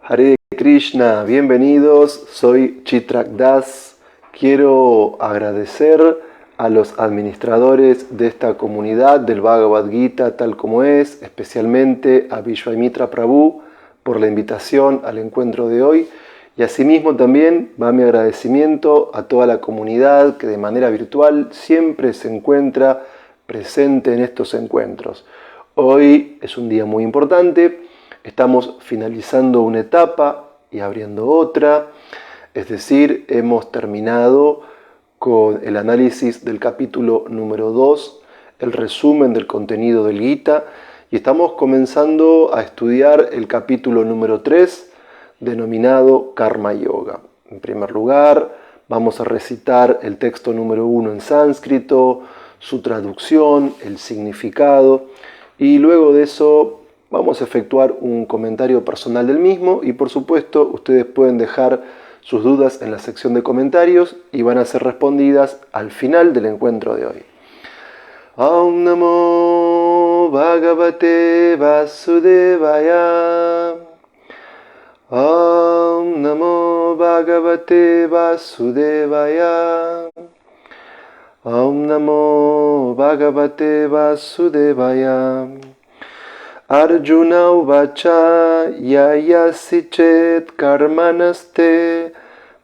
Hare Krishna, bienvenidos, soy Chitrak Das. Quiero agradecer a los administradores de esta comunidad del Bhagavad Gita tal como es, especialmente a Vishwamitra Prabhu por la invitación al encuentro de hoy, y asimismo también va mi agradecimiento a toda la comunidad que de manera virtual siempre se encuentra presente en estos encuentros. Hoy es un día muy importante. Estamos finalizando una etapa y abriendo otra, es decir, hemos terminado con el análisis del capítulo número 2, el resumen del contenido del Gita, y estamos comenzando a estudiar el capítulo número 3, denominado Karma Yoga. En primer lugar, vamos a recitar el texto número 1 en sánscrito, su traducción, el significado, y luego de eso vamos a efectuar un comentario personal del mismo y por supuesto ustedes pueden dejar sus dudas en la sección de comentarios y van a ser respondidas al final del encuentro de hoy. Om Namo Bhagavate Vasudevaya. Om Namo Bhagavate Vasudevaya. Om Namo Bhagavate Vasudevaya. Arjuna uvacha yayasi chet karmanaste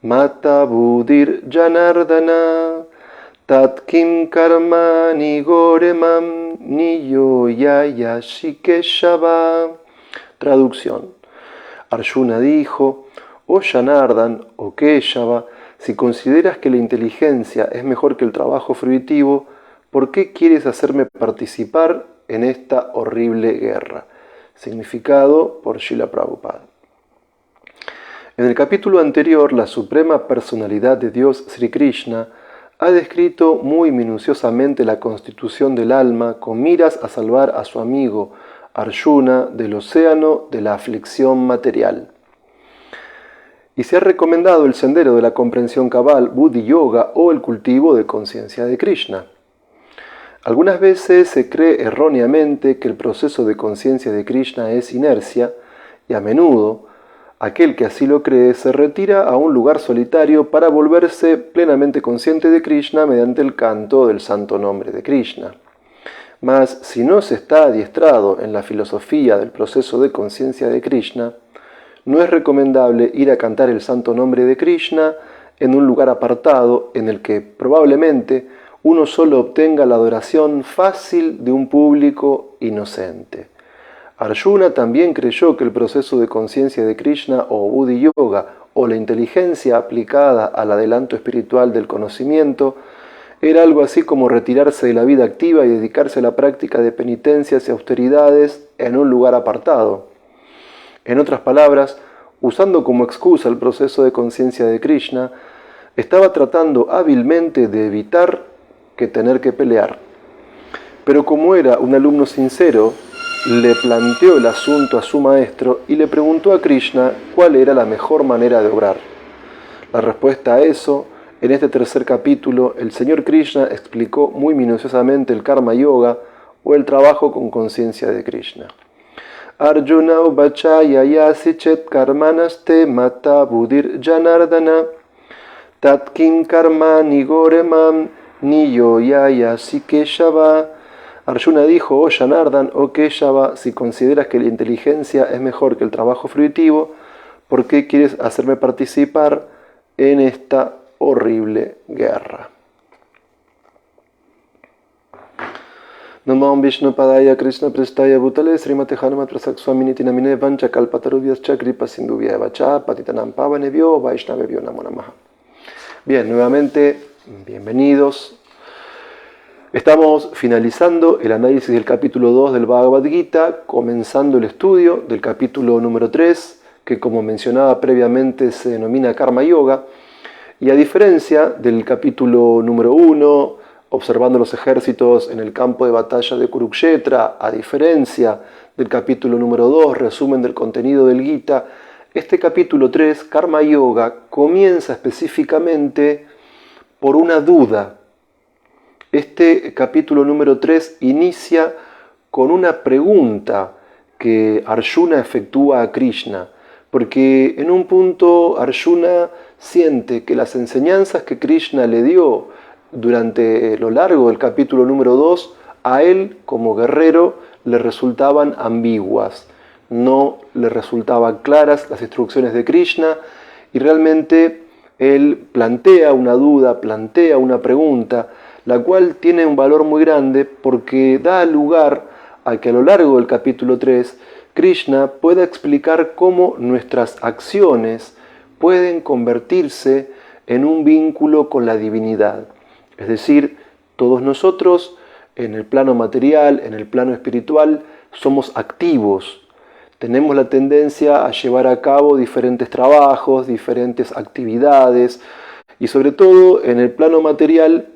mata budir janardana tat kim karmani goremam niyo yayashi keshava. Traducción. Arjuna dijo: oh Janardan o Keshava, si consideras que la inteligencia es mejor que el trabajo fruitivo, ¿por qué quieres hacerme participar en esta horrible guerra? Significado por Srila Prabhupada. En el capítulo anterior, la suprema personalidad de Dios, Sri Krishna, ha descrito muy minuciosamente la constitución del alma con miras a salvar a su amigo Arjuna del océano de la aflicción material. Y se ha recomendado el sendero de la comprensión cabal, Buddhi Yoga o el cultivo de conciencia de Krishna. Algunas veces se cree erróneamente que el proceso de conciencia de Krishna es inercia y a menudo aquel que así lo cree se retira a un lugar solitario para volverse plenamente consciente de Krishna mediante el canto del santo nombre de Krishna. Mas si no se está adiestrado en la filosofía del proceso de conciencia de Krishna, no es recomendable ir a cantar el santo nombre de Krishna en un lugar apartado en el que probablemente uno solo obtenga la adoración fácil de un público inocente. Arjuna también creyó que el proceso de conciencia de Krishna o Buddhi Yoga o la inteligencia aplicada al adelanto espiritual del conocimiento era algo así como retirarse de la vida activa y dedicarse a la práctica de penitencias y austeridades en un lugar apartado. En otras palabras, usando como excusa el proceso de conciencia de Krishna, estaba tratando hábilmente de evitar tener que pelear. Pero como era un alumno sincero, le planteó el asunto a su maestro y le preguntó a Krishna cuál era la mejor manera de obrar. La respuesta a eso, en este tercer capítulo, el señor Krishna explicó muy minuciosamente el Karma Yoga o el trabajo con conciencia de Krishna. Arjuna uvacha yayasi chet karmanaste mata budir janardana tat kim karma nigoremam Niyo yayasi Keshava. Arjuna dijo: oh Janardan, oh Keshava, si consideras que la inteligencia es mejor que el trabajo fruitivo, ¿por qué quieres hacerme participar en esta horrible guerra? Namam Vishnu Padaya Krishna Prestaya Bhutale Srimate Hanumat Prasakswaminiti Namine Vancha Kalpataruvyascha Kripa Sindhuvya Vacha Patitanam Pavanebhyo Vaishnavebhyo Namo Namaha. Bien, nuevamente, bienvenidos. Estamos finalizando el análisis del capítulo 2 del Bhagavad Gita, comenzando el estudio del capítulo número 3, que como mencionaba previamente se denomina Karma Yoga, y a diferencia del capítulo número 1, observando los ejércitos en el campo de batalla de Kurukshetra, a diferencia del capítulo número 2, resumen del contenido del Gita, este capítulo 3, Karma Yoga, comienza específicamente por una duda. Este capítulo número 3 inicia con una pregunta que Arjuna efectúa a Krishna. porque en un punto Arjuna siente que las enseñanzas que Krishna le dio durante lo largo del capítulo número 2, a él como guerrero le resultaban ambiguas, no le resultaban claras las instrucciones de Krishna, y realmente él plantea una duda, plantea una pregunta, la cual tiene un valor muy grande porque da lugar a que a lo largo del capítulo 3 Krishna pueda explicar cómo nuestras acciones pueden convertirse en un vínculo con la divinidad. Es decir, todos nosotros en el plano material, en el plano espiritual, somos activos. Tenemos la tendencia a llevar a cabo diferentes trabajos, diferentes actividades, y sobre todo en el plano material,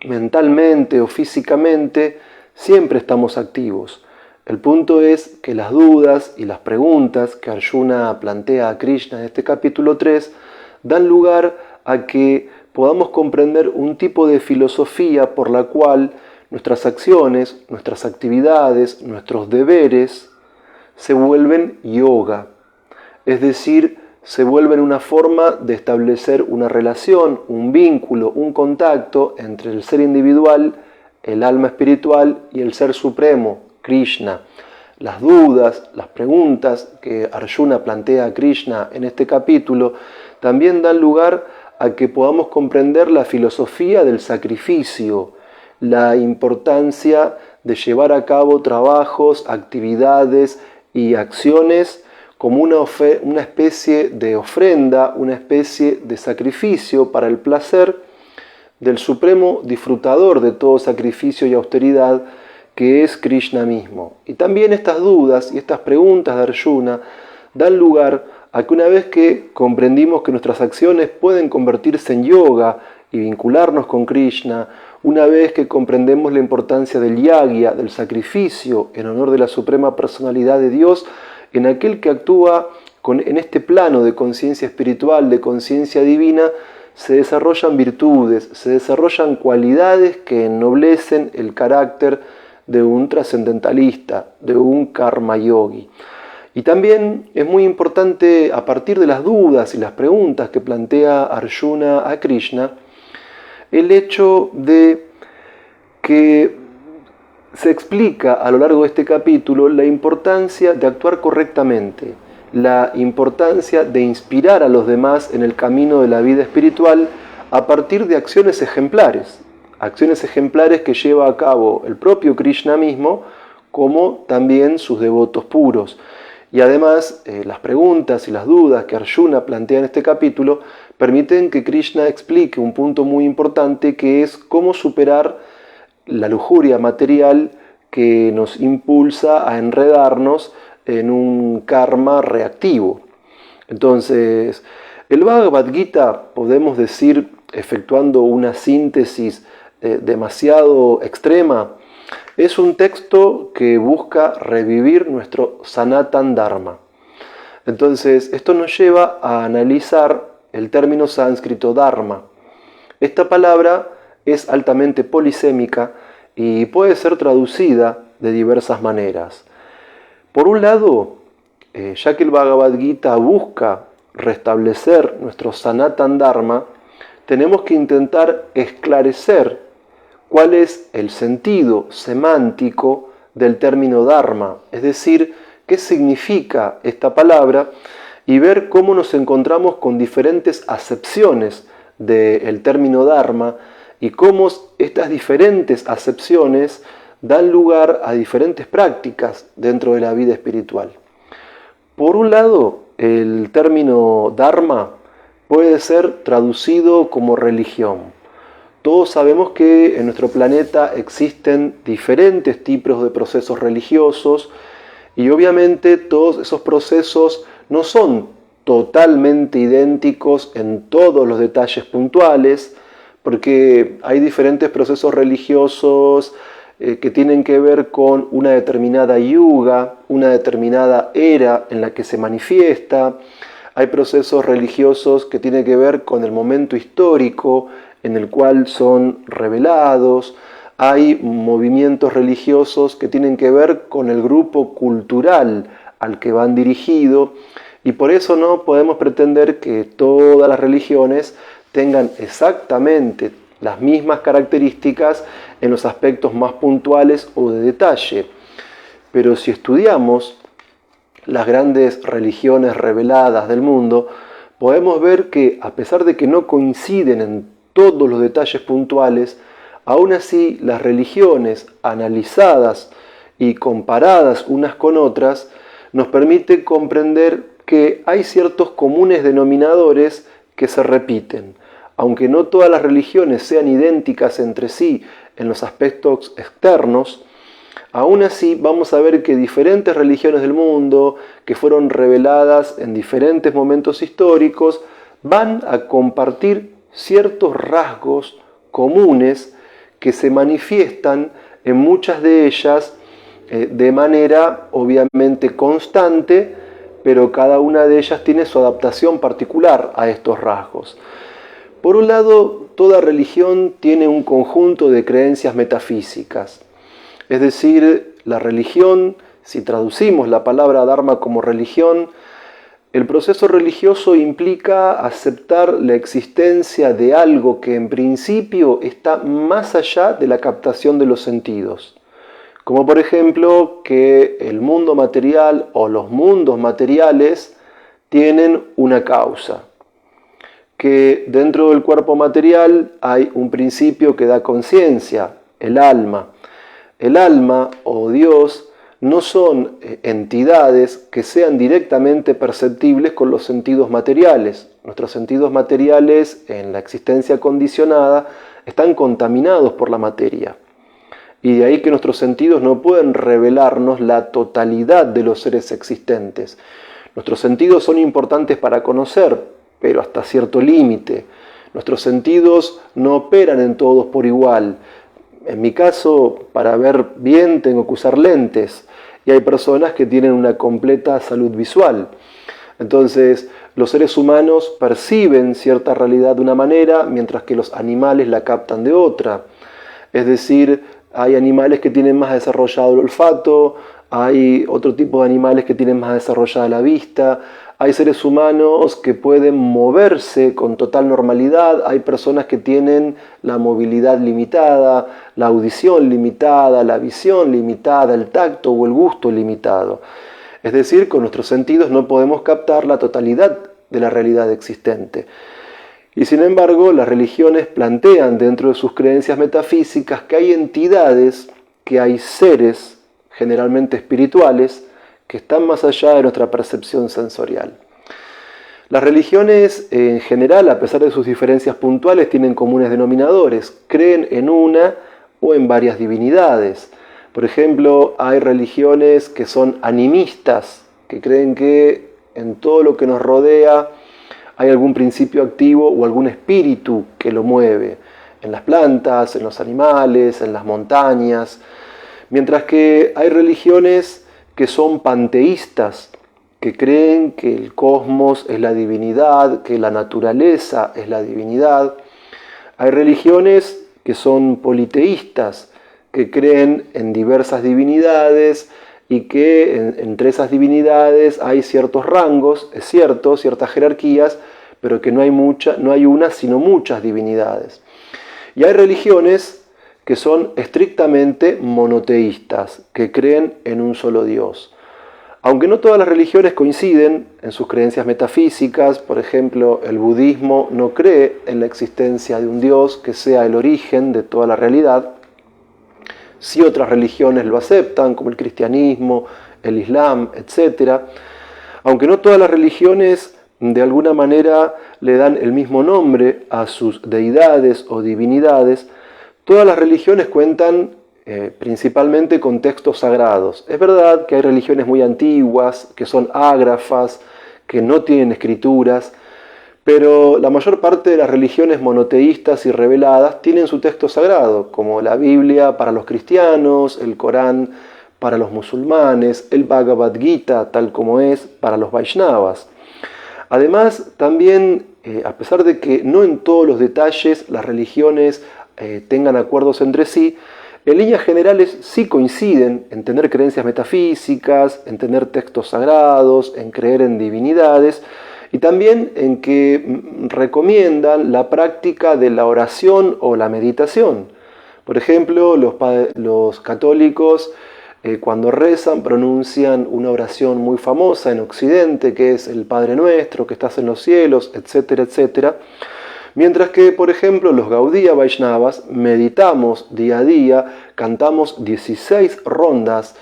mentalmente o físicamente, siempre estamos activos. El punto es que las dudas y las preguntas que Arjuna plantea a Krishna en este capítulo 3 dan lugar a que podamos comprender un tipo de filosofía por la cual nuestras acciones, nuestras actividades, nuestros deberes se vuelven yoga, es decir, se vuelven una forma de establecer una relación, un vínculo, un contacto entre el ser individual, el alma espiritual y el ser supremo, Krishna. Las dudas, las preguntas que Arjuna plantea a Krishna en este capítulo también dan lugar a que podamos comprender la filosofía del sacrificio, la importancia de llevar a cabo trabajos, actividades y acciones como una especie de ofrenda, una especie de sacrificio para el placer del supremo disfrutador de todo sacrificio y austeridad, que es Krishna mismo. Y también estas dudas y estas preguntas de Arjuna dan lugar a que una vez que comprendimos que nuestras acciones pueden convertirse en yoga y vincularnos con Krishna, una vez que comprendemos la importancia del yagya, del sacrificio en honor de la suprema personalidad de Dios, en aquel que actúa en este plano de conciencia espiritual, de conciencia divina, se desarrollan virtudes, se desarrollan cualidades que ennoblecen el carácter de un trascendentalista, de un karma yogi. Y también es muy importante, a partir de las dudas y las preguntas que plantea Arjuna a Krishna, el hecho de que se explica a lo largo de este capítulo la importancia de actuar correctamente, la importancia de inspirar a los demás en el camino de la vida espiritual a partir de acciones ejemplares que lleva a cabo el propio Krishna mismo, como también sus devotos puros. Y además, las preguntas y las dudas que Arjuna plantea en este capítulo permiten que Krishna explique un punto muy importante, que es cómo superar la lujuria material que nos impulsa a enredarnos en un karma reactivo. Entonces, el Bhagavad Gita, podemos decir, efectuando una síntesis demasiado extrema, es un texto que busca revivir nuestro Sanatan Dharma. Entonces, esto nos lleva a analizar el término sánscrito Dharma. Esta palabra es altamente polisémica y puede ser traducida de diversas maneras. Por un lado, ya que el Bhagavad Gita busca restablecer nuestro Sanatan Dharma, tenemos que intentar esclarecer cuál es el sentido semántico del término Dharma, es decir, qué significa esta palabra, y ver cómo nos encontramos con diferentes acepciones del término Dharma y cómo estas diferentes acepciones dan lugar a diferentes prácticas dentro de la vida espiritual. Por un lado, el término Dharma puede ser traducido como religión. Todos sabemos que en nuestro planeta existen diferentes tipos de procesos religiosos y obviamente todos esos procesos no son totalmente idénticos en todos los detalles puntuales, porque hay diferentes procesos religiosos que tienen que ver con una determinada yuga, una determinada era en la que se manifiesta. Hay procesos religiosos que tienen que ver con el momento histórico en el cual son revelados. Hay movimientos religiosos que tienen que ver con el grupo cultural al que van dirigidos. Y por eso no podemos pretender que todas las religiones tengan exactamente las mismas características en los aspectos más puntuales o de detalle. Pero si estudiamos las grandes religiones reveladas del mundo, podemos ver que, a pesar de que no coinciden en todos los detalles puntuales, aún así las religiones analizadas y comparadas unas con otras nos permite comprender que hay ciertos comunes denominadores que se repiten. Aunque no todas las religiones sean idénticas entre sí en los aspectos externos, aún así vamos a ver que diferentes religiones del mundo, que fueron reveladas en diferentes momentos históricos, van a compartir ciertos rasgos comunes que se manifiestan en muchas de ellas de manera obviamente constante, pero cada una de ellas tiene su adaptación particular a estos rasgos. Por un lado, toda religión tiene un conjunto de creencias metafísicas. Es decir, la religión, si traducimos la palabra Dharma como religión, el proceso religioso implica aceptar la existencia de algo que en principio está más allá de la captación de los sentidos. Como por ejemplo que el mundo material o los mundos materiales tienen una causa. Que dentro del cuerpo material hay un principio que da conciencia, el alma. El alma o Dios no son entidades que sean directamente perceptibles con los sentidos materiales. Nuestros sentidos materiales en la existencia condicionada están contaminados por la materia. Y de ahí que nuestros sentidos no pueden revelarnos la totalidad de los seres existentes. Nuestros sentidos son importantes para conocer, pero hasta cierto límite. Nuestros sentidos no operan en todos por igual. En mi caso, para ver bien tengo que usar lentes, y hay personas que tienen una completa salud visual. Entonces, los seres humanos perciben cierta realidad de una manera, mientras que los animales la captan de otra. Es decir, hay animales que tienen más desarrollado el olfato, hay otro tipo de animales que tienen más desarrollada la vista, hay seres humanos que pueden moverse con total normalidad, hay personas que tienen la movilidad limitada, la audición limitada, la visión limitada, el tacto o el gusto limitado. Es decir, con nuestros sentidos no podemos captar la totalidad de la realidad existente. Y sin embargo, las religiones plantean dentro de sus creencias metafísicas que hay entidades, que hay seres, generalmente espirituales, que están más allá de nuestra percepción sensorial. Las religiones en general, a pesar de sus diferencias puntuales, tienen comunes denominadores. Creen en una o en varias divinidades. Por ejemplo, hay religiones que son animistas, que creen que en todo lo que nos rodea hay algún principio activo o algún espíritu que lo mueve, en las plantas, en los animales, en las montañas, mientras que hay religiones que son panteístas, que creen que el cosmos es la divinidad, que la naturaleza es la divinidad. Hay religiones que son politeístas, que creen en diversas divinidades y que entre esas divinidades hay ciertos rangos, es cierto, ciertas jerarquías, pero que no hay una, sino muchas divinidades. Y hay religiones que son estrictamente monoteístas, que creen en un solo Dios. Aunque no todas las religiones coinciden en sus creencias metafísicas, por ejemplo, el budismo no cree en la existencia de un Dios que sea el origen de toda la realidad. Si otras religiones lo aceptan, como el cristianismo, el islam, etc. Aunque no todas las religiones de alguna manera le dan el mismo nombre a sus deidades o divinidades, todas las religiones cuentan principalmente con textos sagrados. Es verdad que hay religiones muy antiguas, que son ágrafas, que no tienen escrituras, pero la mayor parte de las religiones monoteístas y reveladas tienen su texto sagrado, como la Biblia para los cristianos, el Corán para los musulmanes, el Bhagavad Gita, tal como es, para los Vaishnavas. Además, también, a pesar de que no en todos los detalles las religiones tengan acuerdos entre sí, en líneas generales sí coinciden en tener creencias metafísicas, en tener textos sagrados, en creer en divinidades y también en que recomiendan la práctica de la oración o la meditación. Por ejemplo, los católicos cuando rezan pronuncian una oración muy famosa en Occidente, que es el Padre Nuestro, que estás en los cielos, etcétera, etcétera. Mientras que, por ejemplo, los Gaudiya Vaishnavas meditamos día a día, cantamos 16 rondas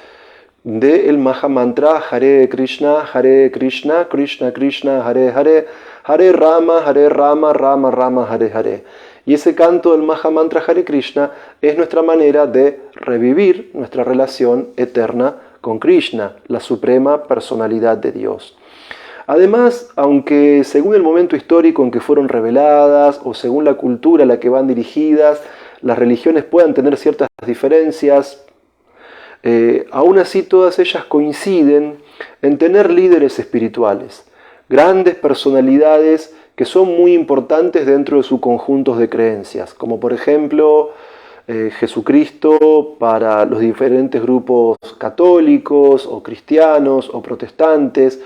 del Mahamantra Hare Krishna, Krishna Krishna, Hare Hare, Hare Rama, Rama Rama, Hare Hare. Y ese canto del Mahamantra Hare Krishna es nuestra manera de revivir nuestra relación eterna con Krishna, la suprema personalidad de Dios. Además, aunque según el momento histórico en que fueron reveladas o según la cultura a la que van dirigidas, las religiones puedan tener ciertas diferencias, aún así todas ellas coinciden en tener líderes espirituales, grandes personalidades que son muy importantes dentro de sus conjuntos de creencias, como por ejemplo Jesucristo para los diferentes grupos católicos o cristianos o protestantes,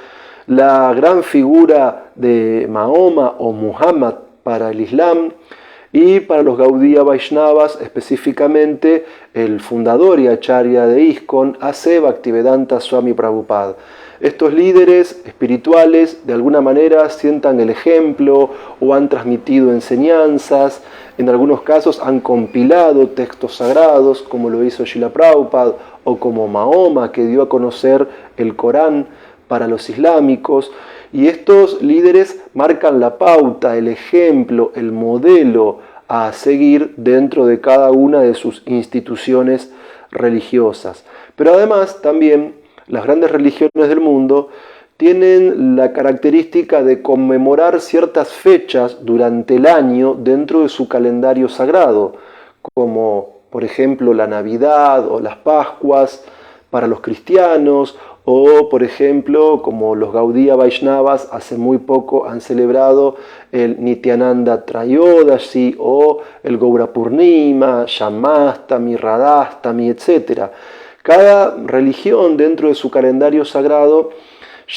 la gran figura de Mahoma o Muhammad para el Islam y para los Gaudiya Vaishnavas específicamente el fundador y acharya de ISKCON, A.C. Bhaktivedanta Swami Prabhupada. Estos líderes espirituales de alguna manera sientan el ejemplo o han transmitido enseñanzas, en algunos casos han compilado textos sagrados como lo hizo Srila Prabhupada o como Mahoma que dio a conocer el Corán para los islámicos, y estos líderes marcan la pauta, el ejemplo, el modelo a seguir dentro de cada una de sus instituciones religiosas. Pero además también las grandes religiones del mundo tienen la característica de conmemorar ciertas fechas durante el año dentro de su calendario sagrado, como por ejemplo la Navidad o las Pascuas para los cristianos, o por ejemplo como los Gaudiya Vaishnavas hace muy poco han celebrado el Nityananda Trayodasi o el Gaura Purnima, Janmastami, Radhastami, etc. Cada religión dentro de su calendario sagrado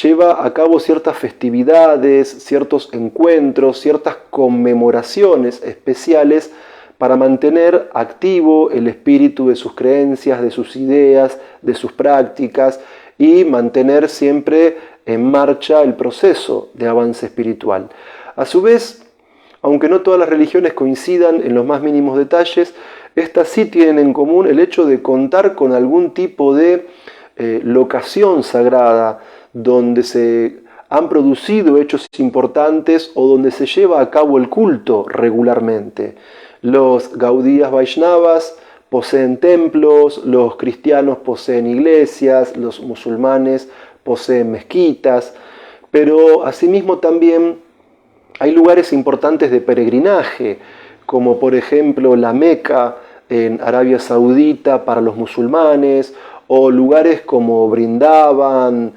lleva a cabo ciertas festividades, ciertos encuentros, ciertas conmemoraciones especiales para mantener activo el espíritu de sus creencias, de sus ideas, de sus prácticas y mantener siempre en marcha el proceso de avance espiritual. A su vez, aunque no todas las religiones coincidan en los más mínimos detalles, estas sí tienen en común el hecho de contar con algún tipo de locación sagrada donde se han producido hechos importantes o donde se lleva a cabo el culto regularmente. Los Gaudiyas Vaishnavas poseen templos, los cristianos poseen iglesias, los musulmanes poseen mezquitas, pero asimismo también hay lugares importantes de peregrinaje, como por ejemplo la Meca en Arabia Saudita para los musulmanes, o lugares como Brindavan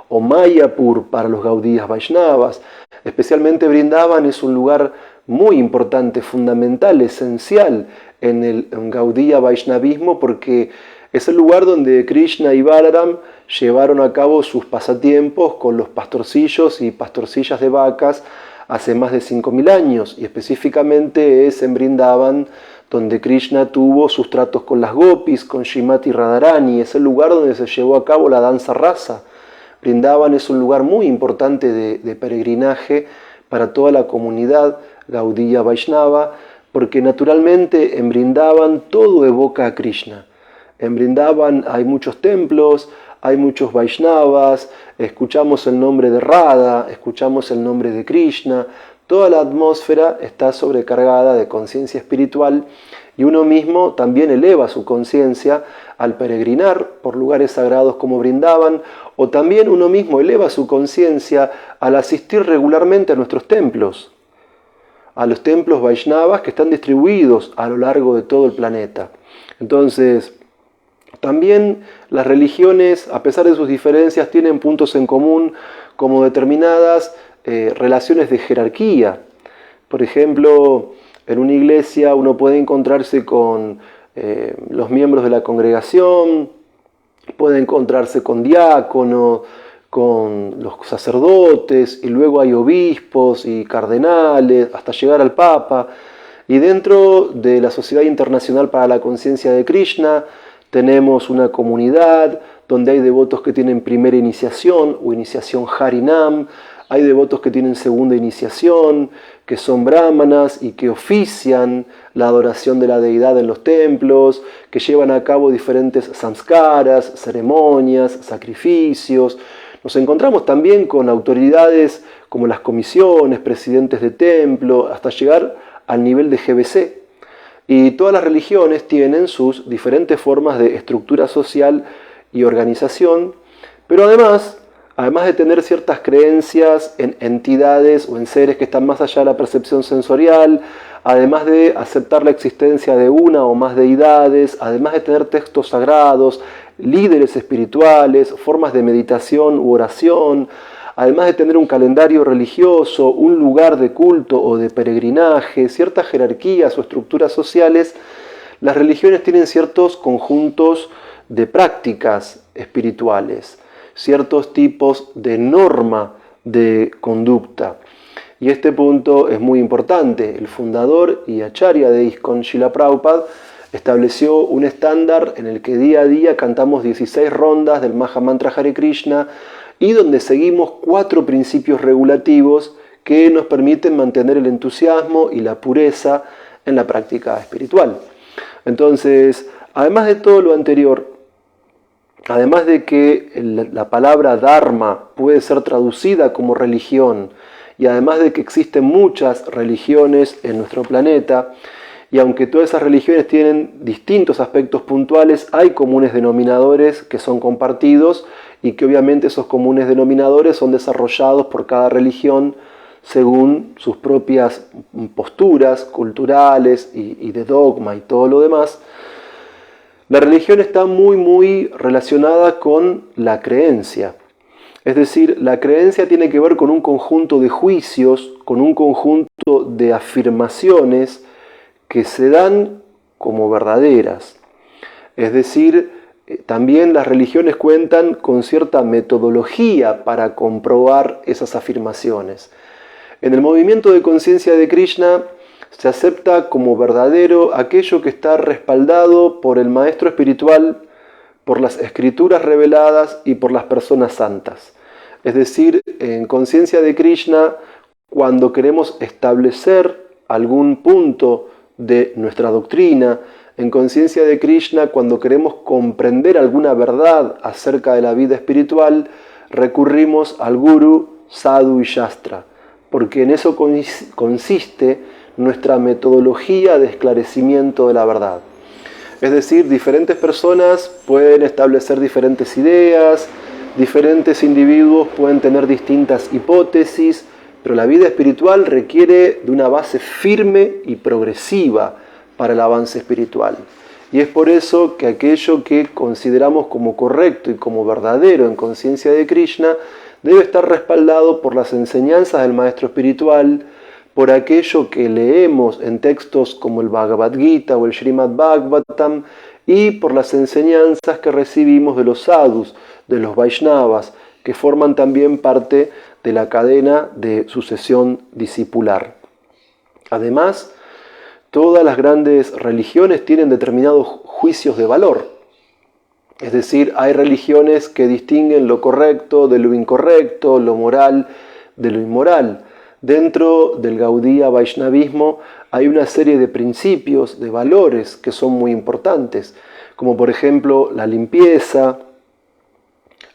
o Mayapur para los Gaudiyas Vaishnavas. Especialmente Brindavan es un lugar muy importante, fundamental, esencial en el Gaudiya Vaishnavismo porque es el lugar donde Krishna y Balaram llevaron a cabo sus pasatiempos con los pastorcillos y pastorcillas de vacas hace más de 5.000 años, y específicamente es en Brindavan donde Krishna tuvo sus tratos con las gopis, con Srimati Radharani. Es el lugar donde se llevó a cabo la danza rasa. Brindavan es un lugar muy importante de peregrinaje para toda la comunidad Gaudiya Vaishnava, porque naturalmente en Brindavan todo evoca a Krishna. En Brindavan hay muchos templos, hay muchos Vaishnavas, escuchamos el nombre de Radha, escuchamos el nombre de Krishna. Toda la atmósfera está sobrecargada de conciencia espiritual y uno mismo también eleva su conciencia al peregrinar por lugares sagrados como Brindavan, o también uno mismo eleva su conciencia al asistir regularmente a nuestros templos, a los templos Vaishnavas que están distribuidos a lo largo de todo el planeta. Entonces, también las religiones, a pesar de sus diferencias, tienen puntos en común como determinadas relaciones de jerarquía. Por ejemplo, en una iglesia uno puede encontrarse con Los miembros de la congregación pueden encontrarse con diáconos, con los sacerdotes, y luego hay obispos y cardenales, hasta llegar al Papa. Y dentro de la Sociedad Internacional para la Conciencia de Krishna tenemos una comunidad donde hay devotos que tienen primera iniciación o iniciación Harinam, hay devotos que tienen segunda iniciación, que son brahmanas y que ofician la adoración de la deidad en los templos, que llevan a cabo diferentes samskaras, ceremonias, sacrificios. Nos encontramos también con autoridades como las comisiones, presidentes de templo, hasta llegar al nivel de GBC. Y todas las religiones tienen sus diferentes formas de estructura social y organización, pero además de tener ciertas creencias en entidades o en seres que están más allá de la percepción sensorial, además de aceptar la existencia de una o más deidades, además de tener textos sagrados, líderes espirituales, formas de meditación u oración, además de tener un calendario religioso, un lugar de culto o de peregrinaje, ciertas jerarquías o estructuras sociales, las religiones tienen ciertos conjuntos de prácticas espirituales, ciertos tipos de norma de conducta. Y este punto es muy importante. El fundador y acharya de ISKCON, Srila Prabhupada, estableció un estándar en el que día a día cantamos 16 rondas del Mahamantra Hare Krishna y donde seguimos 4 principios regulativos que nos permiten mantener el entusiasmo y la pureza en la práctica espiritual. Entonces, además de todo lo anterior, además de que la palabra Dharma puede ser traducida como religión, y además de que existen muchas religiones en nuestro planeta, y aunque todas esas religiones tienen distintos aspectos puntuales, hay comunes denominadores que son compartidos y que obviamente esos comunes denominadores son desarrollados por cada religión según sus propias posturas culturales y de dogma y todo lo demás. La religión está muy relacionada con la creencia. Es decir, la creencia tiene que ver con un conjunto de juicios, con un conjunto de afirmaciones que se dan como verdaderas. Es decir, también las religiones cuentan con cierta metodología para comprobar esas afirmaciones. En el movimiento de conciencia de Krishna se acepta como verdadero aquello que está respaldado por el maestro espiritual, por las escrituras reveladas y por las personas santas. Es decir, en conciencia de Krishna, cuando queremos establecer algún punto de nuestra doctrina, en conciencia de Krishna, cuando queremos comprender alguna verdad acerca de la vida espiritual, recurrimos al Guru, Sadhu y Shastra, porque en eso consiste nuestra metodología de esclarecimiento de la verdad. Es decir, diferentes personas pueden establecer diferentes ideas, diferentes individuos pueden tener distintas hipótesis, pero la vida espiritual requiere de una base firme y progresiva para el avance espiritual. Y es por eso que aquello que consideramos como correcto y como verdadero en conciencia de Krishna debe estar respaldado por las enseñanzas del maestro espiritual, por aquello que leemos en textos como el Bhagavad Gita o el Srimad Bhagavatam, y por las enseñanzas que recibimos de los sadhus, de los Vaishnavas, que forman también parte de la cadena de sucesión discipular. Además, todas las grandes religiones tienen determinados juicios de valor. Es decir, hay religiones que distinguen lo correcto de lo incorrecto, lo moral de lo inmoral. Dentro del Gaudiya Vaishnavismo hay una serie de principios, de valores que son muy importantes, como por ejemplo la limpieza,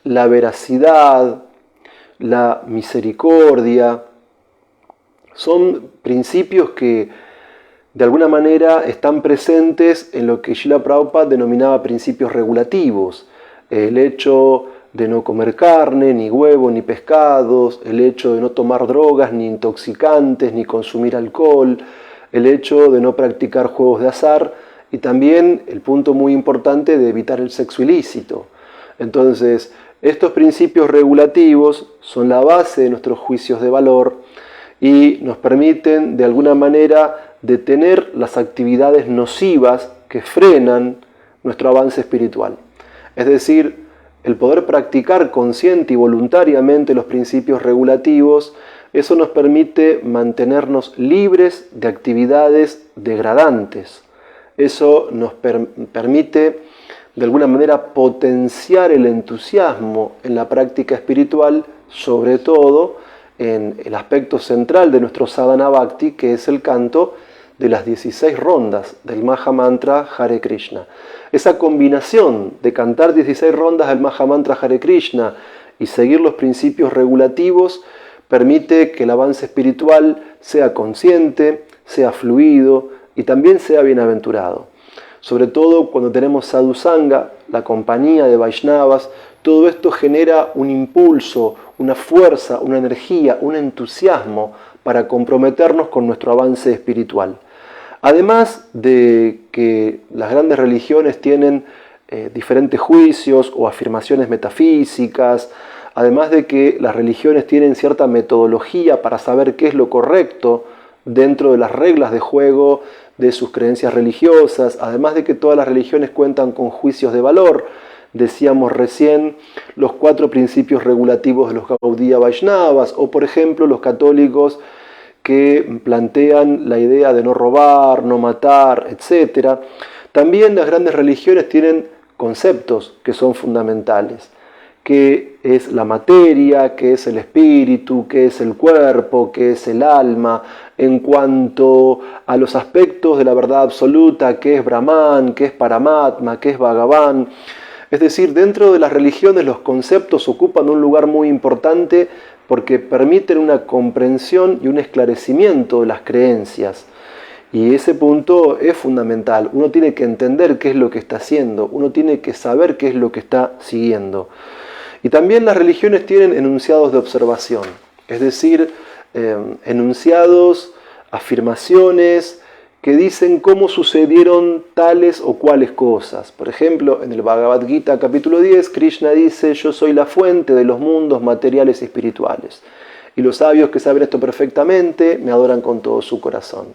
la veracidad, la misericordia. Son principios que de alguna manera están presentes en lo que Srila Prabhupada denominaba principios regulativos. El hecho de no comer carne, ni huevo, ni pescados, el hecho de no tomar drogas, ni intoxicantes, ni consumir alcohol, el hecho de no practicar juegos de azar y también el punto muy importante de evitar el sexo ilícito. Entonces, estos principios regulativos son la base de nuestros juicios de valor y nos permiten de alguna manera detener las actividades nocivas que frenan nuestro avance espiritual. Es decir, el poder practicar consciente y voluntariamente los principios regulativos, eso nos permite mantenernos libres de actividades degradantes. Eso nos permite, de alguna manera, potenciar el entusiasmo en la práctica espiritual, sobre todo en el aspecto central de nuestro sadhana bhakti, que es el canto de las 16 rondas del Mahamantra Hare Krishna. Esa combinación de cantar 16 rondas del Mahamantra Hare Krishna y seguir los principios regulativos permite que el avance espiritual sea consciente, sea fluido y también sea bienaventurado. Sobre todo cuando tenemos Sadhu Sangha, la compañía de Vaishnavas, todo esto genera un impulso, una fuerza, una energía, un entusiasmo para comprometernos con nuestro avance espiritual. Además de que las grandes religiones tienen diferentes juicios o afirmaciones metafísicas, además de que las religiones tienen cierta metodología para saber qué es lo correcto dentro de las reglas de juego de sus creencias religiosas, además de que todas las religiones cuentan con juicios de valor, decíamos recién los 4 principios regulativos de los Gaudiya Vaishnavas, o por ejemplo los católicos que plantean la idea de no robar, no matar, etc. También las grandes religiones tienen conceptos que son fundamentales, qué es la materia, qué es el espíritu, qué es el cuerpo, qué es el alma, en cuanto a los aspectos de la verdad absoluta, qué es Brahman, qué es Paramatma, qué es Bhagavan. Es decir, dentro de las religiones los conceptos ocupan un lugar muy importante porque permiten una comprensión y un esclarecimiento de las creencias. Y ese punto es fundamental. Uno tiene que entender qué es lo que está haciendo, uno tiene que saber qué es lo que está siguiendo. Y también las religiones tienen enunciados de observación, es decir, enunciados, afirmaciones que dicen cómo sucedieron tales o cuales cosas. Por ejemplo, en el Bhagavad Gita capítulo 10, Krishna dice: yo soy la fuente de los mundos materiales y espirituales. Y los sabios que saben esto perfectamente me adoran con todo su corazón.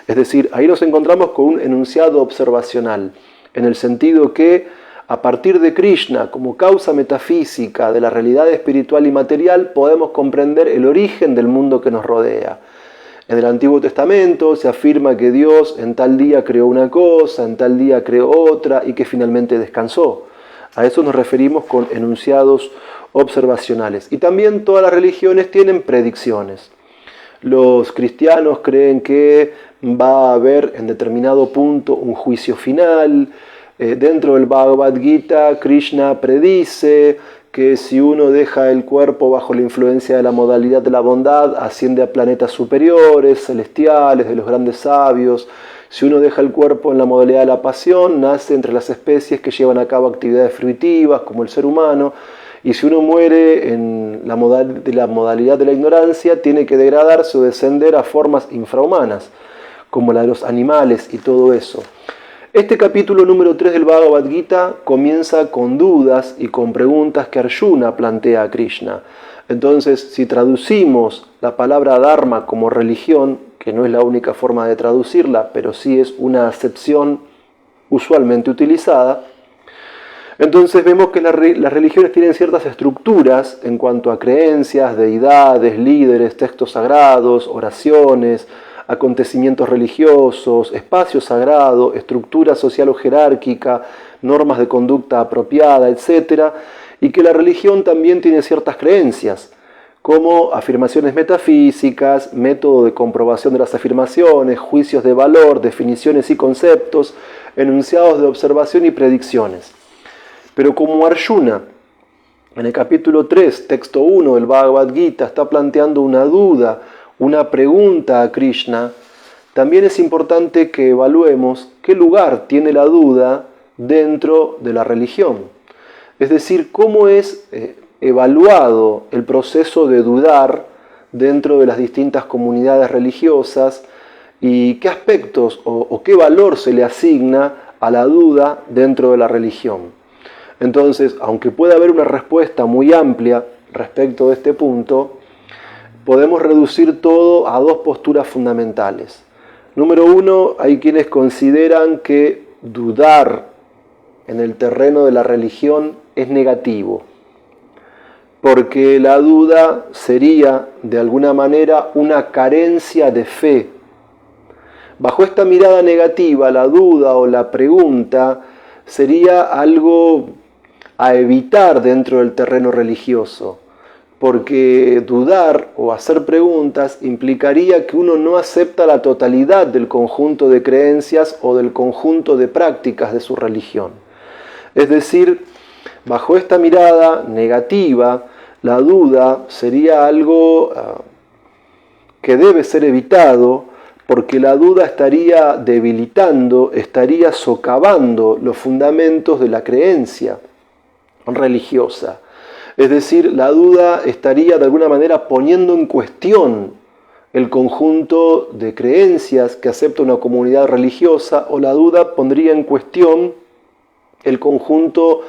Es decir, ahí nos encontramos con un enunciado observacional, en el sentido que a partir de Krishna, como causa metafísica de la realidad espiritual y material, podemos comprender el origen del mundo que nos rodea. En el Antiguo Testamento se afirma que Dios en tal día creó una cosa, en tal día creó otra y que finalmente descansó. A eso nos referimos con enunciados observacionales. Y también todas las religiones tienen predicciones. Los cristianos creen que va a haber en determinado punto un juicio final. Dentro del Bhagavad Gita, Krishna predice que si uno deja el cuerpo bajo la influencia de la modalidad de la bondad, asciende a planetas superiores, celestiales, de los grandes sabios. Si uno deja el cuerpo en la modalidad de la pasión, nace entre las especies que llevan a cabo actividades fruitivas, como el ser humano. Y si uno muere en la modalidad de la ignorancia, tiene que degradarse o descender a formas infrahumanas, como la de los animales y todo eso. Este capítulo número 3 del Bhagavad Gita comienza con dudas y con preguntas que Arjuna plantea a Krishna. Entonces, si traducimos la palabra Dharma como religión, que no es la única forma de traducirla, pero sí es una acepción usualmente utilizada, entonces vemos que las religiones tienen ciertas estructuras en cuanto a creencias, deidades, líderes, textos sagrados, oraciones, acontecimientos religiosos, espacio sagrado, estructura social o jerárquica, normas de conducta apropiada, etc. Y que la religión también tiene ciertas creencias, como afirmaciones metafísicas, método de comprobación de las afirmaciones, juicios de valor, definiciones y conceptos, enunciados de observación y predicciones. Pero como Arjuna, en el capítulo 3, texto 1 del Bhagavad Gita, está planteando una duda, una pregunta a Krishna, también es importante que evaluemos qué lugar tiene la duda dentro de la religión. Es decir, cómo es evaluado el proceso de dudar dentro de las distintas comunidades religiosas y qué aspectos o qué valor se le asigna a la duda dentro de la religión. Entonces, aunque pueda haber una respuesta muy amplia respecto de este punto, podemos reducir todo a dos posturas fundamentales. Número uno, hay quienes consideran que dudar en el terreno de la religión es negativo, porque la duda sería de alguna manera una carencia de fe. Bajo esta mirada negativa, la duda o la pregunta sería algo a evitar dentro del terreno religioso, porque dudar o hacer preguntas implicaría que uno no acepta la totalidad del conjunto de creencias o del conjunto de prácticas de su religión. Es decir, bajo esta mirada negativa, la duda sería algo que debe ser evitado, porque la duda estaría debilitando, estaría socavando los fundamentos de la creencia religiosa. Es decir, la duda estaría de alguna manera poniendo en cuestión el conjunto de creencias que acepta una comunidad religiosa, o la duda pondría en cuestión el conjunto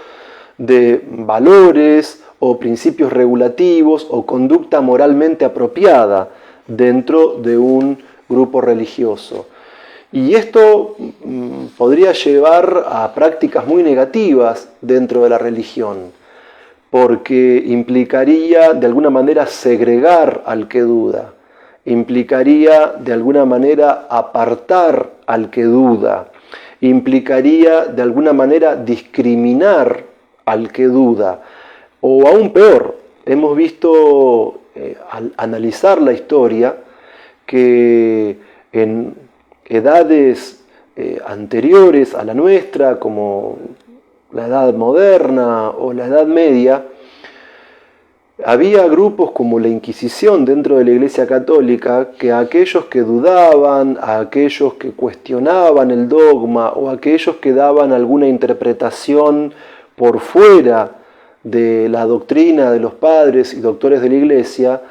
de valores o principios regulativos o conducta moralmente apropiada dentro de un grupo religioso. Y esto podría llevar a prácticas muy negativas dentro de la religión, porque implicaría de alguna manera segregar al que duda, implicaría de alguna manera apartar al que duda, implicaría de alguna manera discriminar al que duda, o aún peor, hemos visto al analizar la historia que en edades anteriores a la nuestra, como la Edad Moderna o la Edad Media, había grupos como la Inquisición dentro de la Iglesia Católica, que a aquellos que dudaban, a aquellos que cuestionaban el dogma o a aquellos que daban alguna interpretación por fuera de la doctrina de los padres y doctores de la Iglesia,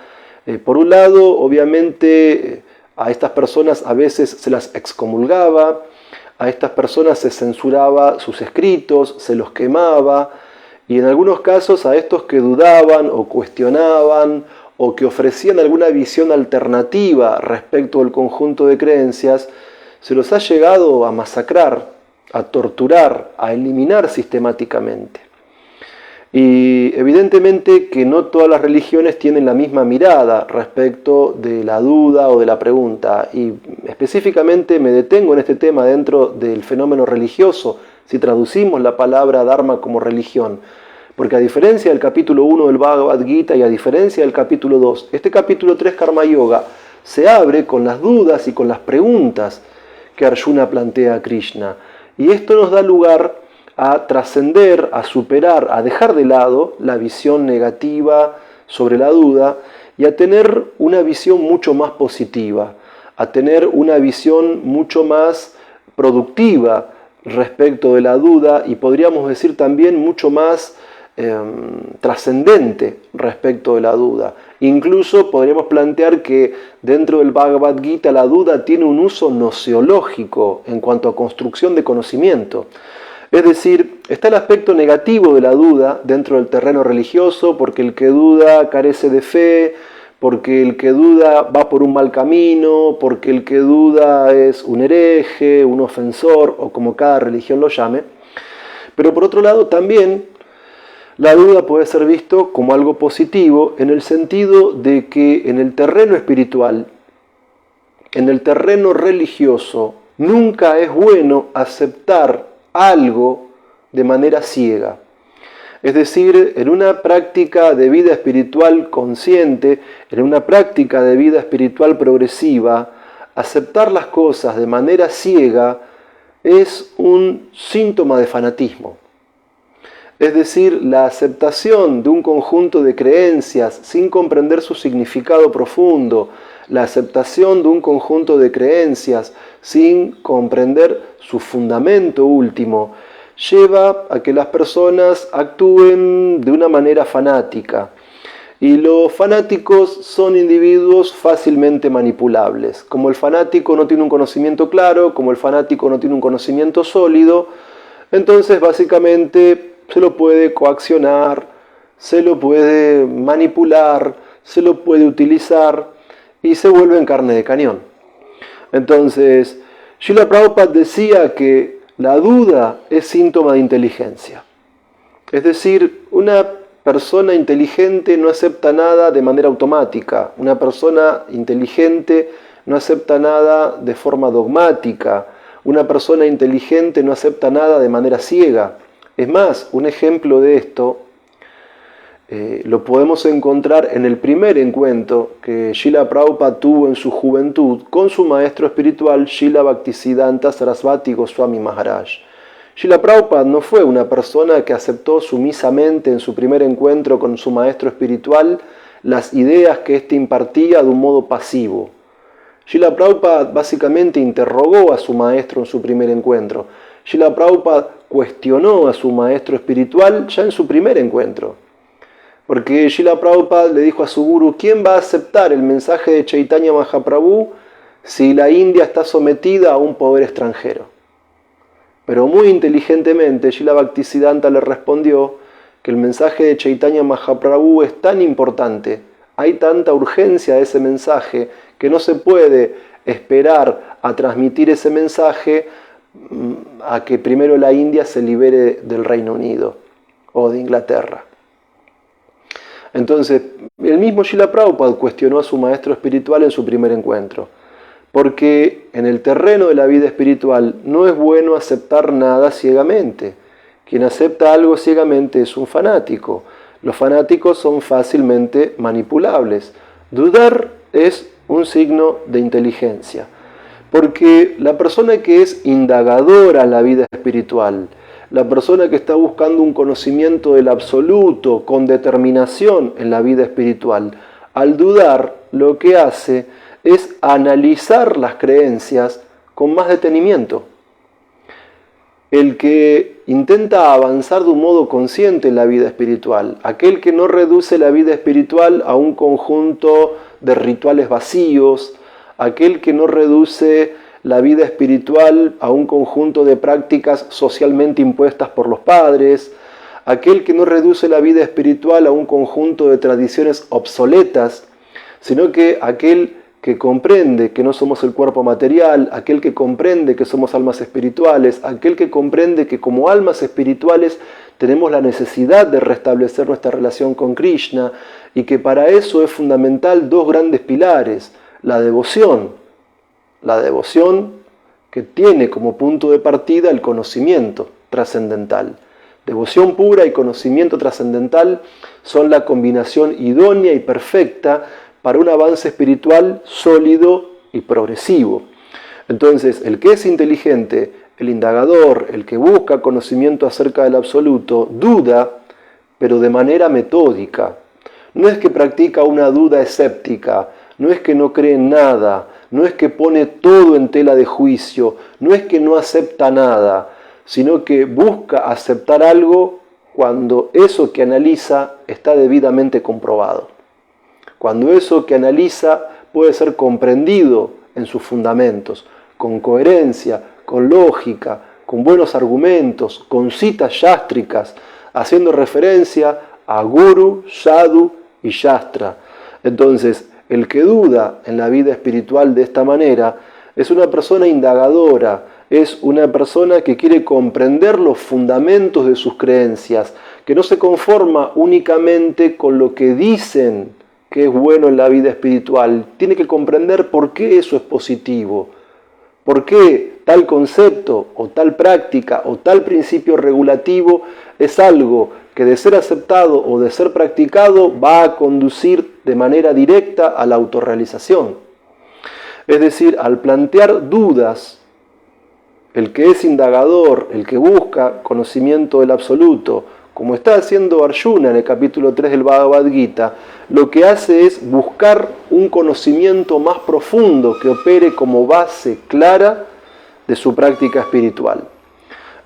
por un lado, obviamente, a estas personas a veces se las excomulgaba, a estas personas se censuraba sus escritos, se los quemaba, y en algunos casos a estos que dudaban o cuestionaban o que ofrecían alguna visión alternativa respecto al conjunto de creencias, se los ha llegado a masacrar, a torturar, a eliminar sistemáticamente. Y evidentemente que no todas las religiones tienen la misma mirada respecto de la duda o de la pregunta, y específicamente me detengo en este tema dentro del fenómeno religioso, si traducimos la palabra Dharma como religión, porque a diferencia del capítulo 1 del Bhagavad Gita y a diferencia del capítulo 2, este capítulo 3 Karma Yoga se abre con las dudas y con las preguntas que Arjuna plantea a Krishna, y esto nos da lugar a trascender, a superar, a dejar de lado la visión negativa sobre la duda y a tener una visión mucho más positiva, a tener una visión mucho más productiva respecto de la duda y podríamos decir también mucho más trascendente respecto de la duda. Incluso podríamos plantear que dentro del Bhagavad Gita la duda tiene un uso gnoseológico en cuanto a construcción de conocimiento. Es decir, está el aspecto negativo de la duda dentro del terreno religioso, porque el que duda carece de fe, porque el que duda va por un mal camino, porque el que duda es un hereje, un ofensor, o como cada religión lo llame. Pero por otro lado también la duda puede ser visto como algo positivo en el sentido de que en el terreno espiritual, en el terreno religioso, nunca es bueno aceptar algo de manera ciega. Es decir, en una práctica de vida espiritual consciente, en una práctica de vida espiritual progresiva, aceptar las cosas de manera ciega es un síntoma de fanatismo. Es decir, la aceptación de un conjunto de creencias sin comprender su significado profundo, la aceptación de un conjunto de creencias sin comprender su fundamento último, lleva a que las personas actúen de una manera fanática. Y los fanáticos son individuos fácilmente manipulables. Como el fanático no tiene un conocimiento claro, como el fanático no tiene un conocimiento sólido, entonces básicamente se lo puede coaccionar, se lo puede manipular, se lo puede utilizar y se vuelve en carne de cañón. Entonces, Srila Prabhupada decía que la duda es síntoma de inteligencia. Es decir, una persona inteligente no acepta nada de manera automática. Una persona inteligente no acepta nada de forma dogmática. Una persona inteligente no acepta nada de manera ciega. Es más, un ejemplo de esto lo podemos encontrar en el primer encuentro que Srila Prabhupada tuvo en su juventud con su maestro espiritual Srila Bhaktisiddhanta Sarasvati Goswami Maharaj. Srila Prabhupada no fue una persona que aceptó sumisamente en su primer encuentro con su maestro espiritual las ideas que éste impartía de un modo pasivo. Srila Prabhupada básicamente interrogó a su maestro en su primer encuentro. Srila Prabhupada cuestionó a su maestro espiritual ya en su primer encuentro. Porque Srila Prabhupada le dijo a su gurú: ¿quién va a aceptar el mensaje de Chaitanya Mahaprabhu si la India está sometida a un poder extranjero? Pero muy inteligentemente Srila Bhaktisiddhanta le respondió que el mensaje de Chaitanya Mahaprabhu es tan importante, hay tanta urgencia de ese mensaje, que no se puede esperar a transmitir ese mensaje a que primero la India se libere del Reino Unido o de Inglaterra. Entonces, el mismo Srila Prabhupada cuestionó a su maestro espiritual en su primer encuentro, porque en el terreno de la vida espiritual no es bueno aceptar nada ciegamente. Quien acepta algo ciegamente es un fanático. Los fanáticos son fácilmente manipulables. Dudar es un signo de inteligencia, porque la persona que es indagadora en la vida espiritual, la persona que está buscando un conocimiento del absoluto con determinación en la vida espiritual, al dudar lo que hace es analizar las creencias con más detenimiento. El que intenta avanzar de un modo consciente en la vida espiritual, aquel que no reduce la vida espiritual a un conjunto de rituales vacíos, aquel que no reduce la vida espiritual a un conjunto de prácticas socialmente impuestas por los padres, aquel que no reduce la vida espiritual a un conjunto de tradiciones obsoletas, sino que aquel que comprende que no somos el cuerpo material, aquel que comprende que somos almas espirituales, aquel que comprende que como almas espirituales tenemos la necesidad de restablecer nuestra relación con Krishna y que para eso es fundamental dos grandes pilares: la devoción que tiene como punto de partida el conocimiento trascendental. Devoción pura y conocimiento trascendental son la combinación idónea y perfecta para un avance espiritual sólido y progresivo. Entonces, el que es inteligente, el indagador, el que busca conocimiento acerca del absoluto, duda, pero de manera metódica. No es que practica una duda escéptica, no es que no cree en nada, no es que pone todo en tela de juicio, no es que no acepta nada, sino que busca aceptar algo cuando eso que analiza está debidamente comprobado. Cuando eso que analiza puede ser comprendido en sus fundamentos, con coherencia, con lógica, con buenos argumentos, con citas yástricas, haciendo referencia a Guru, Sadhu y Shastra. Entonces, el que duda en la vida espiritual de esta manera es una persona indagadora, es una persona que quiere comprender los fundamentos de sus creencias, que no se conforma únicamente con lo que dicen que es bueno en la vida espiritual. Tiene que comprender por qué eso es positivo, por qué tal concepto o tal práctica o tal principio regulativo es algo que de ser aceptado o de ser practicado va a conducir de manera directa a la autorrealización. Es decir, al plantear dudas, el que es indagador, el que busca conocimiento del absoluto, como está haciendo Arjuna en el capítulo 3 del Bhagavad Gita, lo que hace es buscar un conocimiento más profundo que opere como base clara de su práctica espiritual.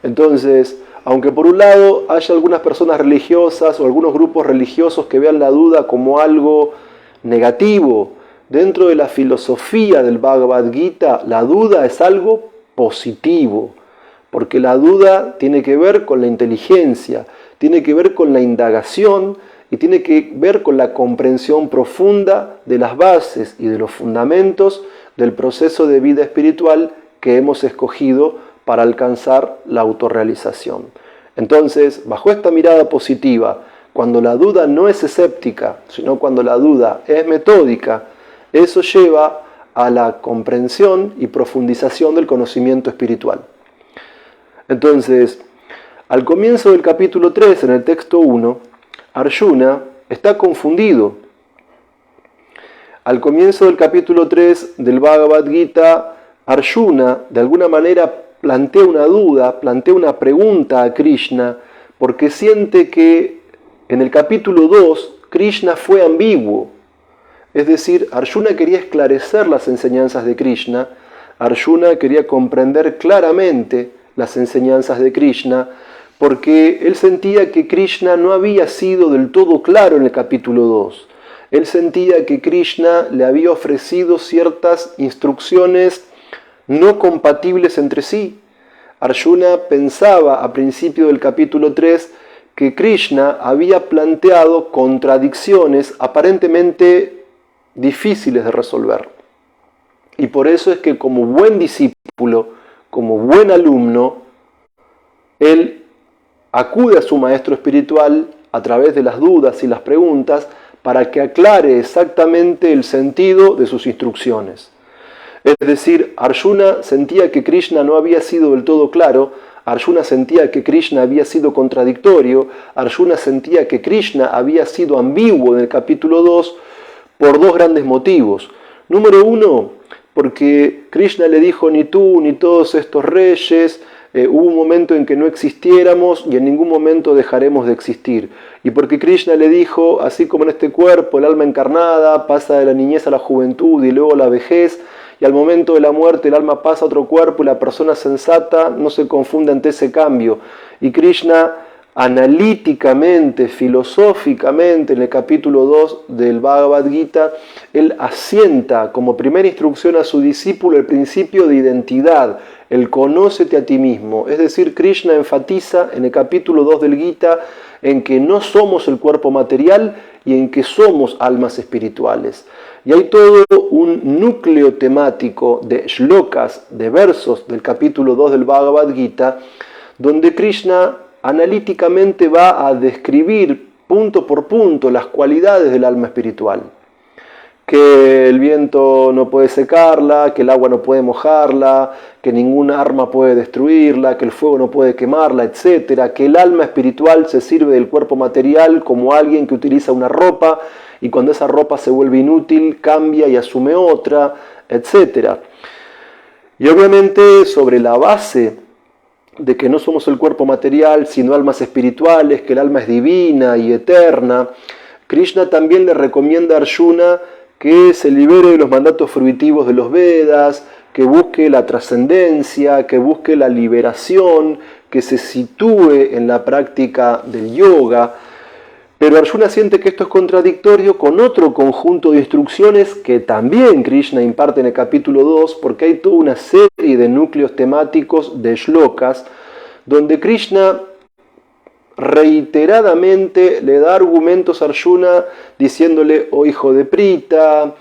Entonces, aunque por un lado haya algunas personas religiosas o algunos grupos religiosos que vean la duda como algo negativo, dentro de la filosofía del Bhagavad Gita, la duda es algo positivo, porque la duda tiene que ver con la inteligencia, tiene que ver con la indagación y tiene que ver con la comprensión profunda de las bases y de los fundamentos del proceso de vida espiritual que hemos escogido para alcanzar la autorrealización. Entonces, bajo esta mirada positiva, cuando la duda no es escéptica, sino cuando la duda es metódica, eso lleva a la comprensión y profundización del conocimiento espiritual. Entonces, al comienzo del capítulo 3, en el texto 1, Arjuna está confundido. Al comienzo del capítulo 3 del Bhagavad Gita, Arjuna de alguna manera plantea una duda, plantea una pregunta a Krishna, porque siente que en el capítulo 2 Krishna fue ambiguo. Es decir, Arjuna quería esclarecer las enseñanzas de Krishna, Arjuna quería comprender claramente las enseñanzas de Krishna, porque él sentía que Krishna no había sido del todo claro en el capítulo 2. Él sentía que Krishna le había ofrecido ciertas instrucciones no compatibles entre sí. Arjuna pensaba a principio del capítulo 3 que Krishna había planteado contradicciones aparentemente difíciles de resolver. Y por eso es que como buen discípulo, como buen alumno, él acude a su maestro espiritual a través de las dudas y las preguntas para que aclare exactamente el sentido de sus instrucciones. Es decir, Arjuna sentía que Krishna no había sido del todo claro, Arjuna sentía que Krishna había sido contradictorio, Arjuna sentía que Krishna había sido ambiguo en el capítulo 2 por dos grandes motivos. Número uno, porque Krishna le dijo, ni tú ni todos estos reyes, hubo un momento en que no existiéramos y en ningún momento dejaremos de existir. Y porque Krishna le dijo, así como en este cuerpo el alma encarnada pasa de la niñez a la juventud y luego a la vejez, y al momento de la muerte el alma pasa a otro cuerpo y la persona sensata no se confunde ante ese cambio. Y Krishna analíticamente, filosóficamente, en el capítulo 2 del Bhagavad Gita, él asienta como primera instrucción a su discípulo el principio de identidad, el conócete a ti mismo. Es decir, Krishna enfatiza en el capítulo 2 del Gita en que no somos el cuerpo material y en que somos almas espirituales. Y hay todo un núcleo temático de shlokas, de versos del capítulo 2 del Bhagavad Gita, donde Krishna analíticamente va a describir punto por punto las cualidades del alma espiritual. Que el viento no puede secarla, que el agua no puede mojarla, que ninguna arma puede destruirla, que el fuego no puede quemarla, etc. Que el alma espiritual se sirve del cuerpo material como alguien que utiliza una ropa y cuando esa ropa se vuelve inútil cambia y asume otra, etc. Y obviamente sobre la base de que no somos el cuerpo material sino almas espirituales, que el alma es divina y eterna, Krishna también le recomienda a Arjuna que se libere de los mandatos fruitivos de los Vedas, que busque la trascendencia, que busque la liberación, que se sitúe en la práctica del yoga. Pero Arjuna siente que esto es contradictorio con otro conjunto de instrucciones que también Krishna imparte en el capítulo 2, porque hay toda una serie de núcleos temáticos de shlokas, donde Krishna reiteradamente le da argumentos a Arjuna diciéndole, oh hijo de Prita,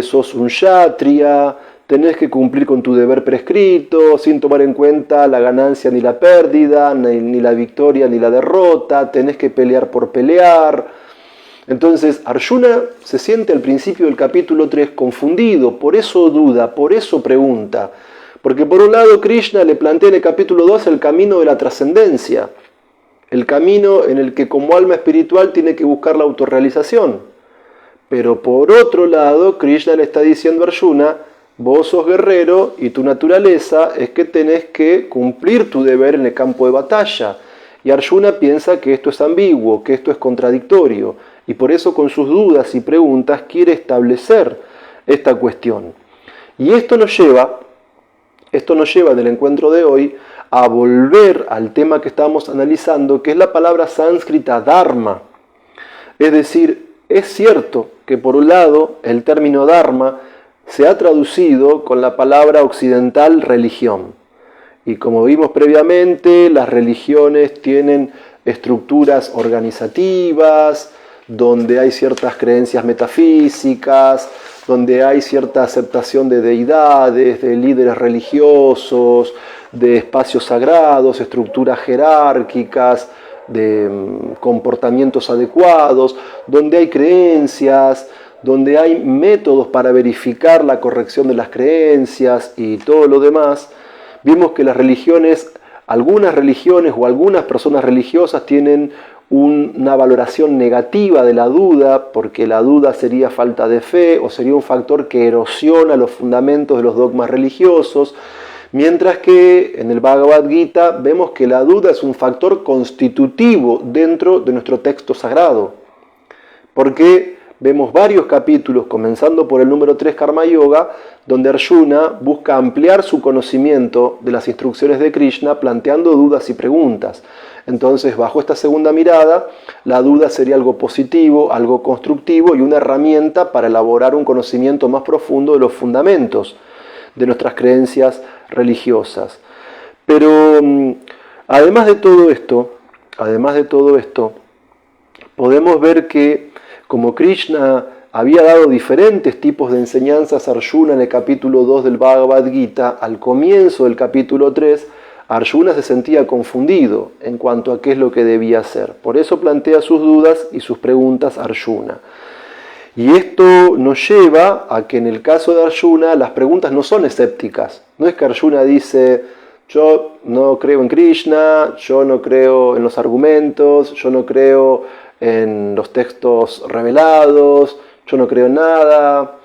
sos un kshatriya, tenés que cumplir con tu deber prescrito, sin tomar en cuenta la ganancia ni la pérdida, ni la victoria ni la derrota, tenés que pelear por pelear. Entonces Arjuna se siente al principio del capítulo 3 confundido, por eso duda, por eso pregunta. Porque por un lado Krishna le plantea en el capítulo 2 el camino de la trascendencia, el camino en el que como alma espiritual tiene que buscar la autorrealización. Pero por otro lado Krishna le está diciendo a Arjuna, vos sos guerrero y tu naturaleza es que tenés que cumplir tu deber en el campo de batalla. Y Arjuna piensa que esto es ambiguo, que esto es contradictorio. Y por eso con sus dudas y preguntas quiere establecer esta cuestión. Y esto nos lleva en el encuentro de hoy a volver al tema que estamos analizando, que es la palabra sánscrita dharma. Es decir, es cierto que por un lado el término dharma se ha traducido con la palabra occidental religión. Y como vimos previamente, las religiones tienen estructuras organizativas, donde hay ciertas creencias metafísicas, donde hay cierta aceptación de deidades, de líderes religiosos, de espacios sagrados, estructuras jerárquicas, de comportamientos adecuados, donde hay creencias, donde hay métodos para verificar la corrección de las creencias y todo lo demás, vimos que las religiones, algunas religiones o algunas personas religiosas tienen una valoración negativa de la duda, porque la duda sería falta de fe o sería un factor que erosiona los fundamentos de los dogmas religiosos, mientras que en el Bhagavad Gita vemos que la duda es un factor constitutivo dentro de nuestro texto sagrado, porque vemos varios capítulos, comenzando por el número 3, Karma Yoga, donde Arjuna busca ampliar su conocimiento de las instrucciones de Krishna planteando dudas y preguntas. Entonces, bajo esta segunda mirada, la duda sería algo positivo, algo constructivo y una herramienta para elaborar un conocimiento más profundo de los fundamentos de nuestras creencias religiosas. Pero además de todo esto, podemos ver que como Krishna había dado diferentes tipos de enseñanzas a Arjuna en el capítulo 2 del Bhagavad Gita, al comienzo del capítulo 3, Arjuna se sentía confundido en cuanto a qué es lo que debía hacer. Por eso plantea sus dudas y sus preguntas a Arjuna. Y esto nos lleva a que en el caso de Arjuna las preguntas no son escépticas. No es que Arjuna dice, yo no creo en Krishna, yo no creo en los argumentos, yo no creo en los textos revelados, yo no creo en nada,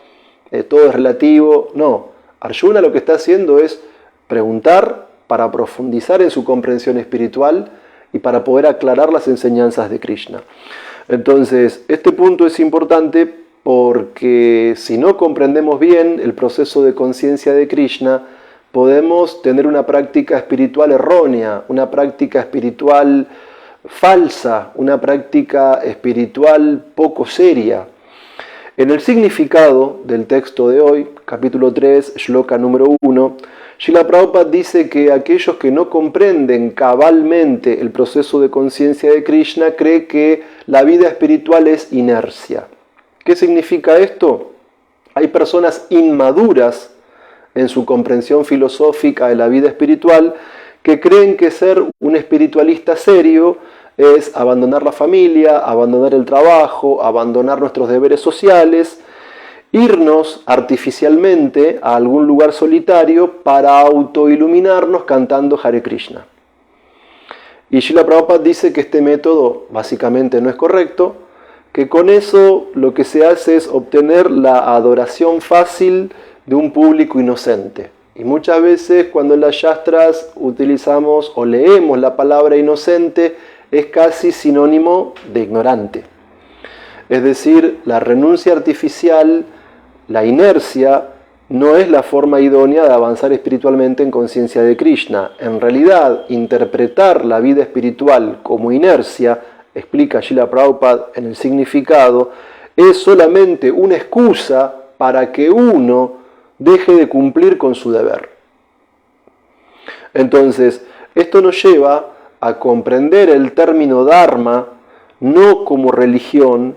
todo es relativo. No, Arjuna lo que está haciendo es preguntar para profundizar en su comprensión espiritual y para poder aclarar las enseñanzas de Krishna. Entonces, este punto es importante porque si no comprendemos bien el proceso de conciencia de Krishna, podemos tener una práctica espiritual errónea, una práctica espiritual falsa, una práctica espiritual poco seria. En el significado del texto de hoy, capítulo 3, shloka número 1, Srila Prabhupada dice que aquellos que no comprenden cabalmente el proceso de conciencia de Krishna creen que la vida espiritual es inercia. ¿Qué significa esto? Hay personas inmaduras en su comprensión filosófica de la vida espiritual que creen que ser un espiritualista serio es abandonar la familia, abandonar el trabajo, abandonar nuestros deberes sociales, irnos artificialmente a algún lugar solitario para autoiluminarnos cantando Hare Krishna. Y Srila Prabhupada dice que este método básicamente no es correcto, que con eso lo que se hace es obtener la adoración fácil de un público inocente. Y muchas veces cuando en las Shastras utilizamos o leemos la palabra inocente, es casi sinónimo de ignorante. Es decir, la renuncia artificial, la inercia, no es la forma idónea de avanzar espiritualmente en conciencia de Krishna. En realidad, interpretar la vida espiritual como inercia, explica Srila Prabhupada en el significado, es solamente una excusa para que uno deje de cumplir con su deber. Entonces, esto nos lleva a comprender el término Dharma no como religión,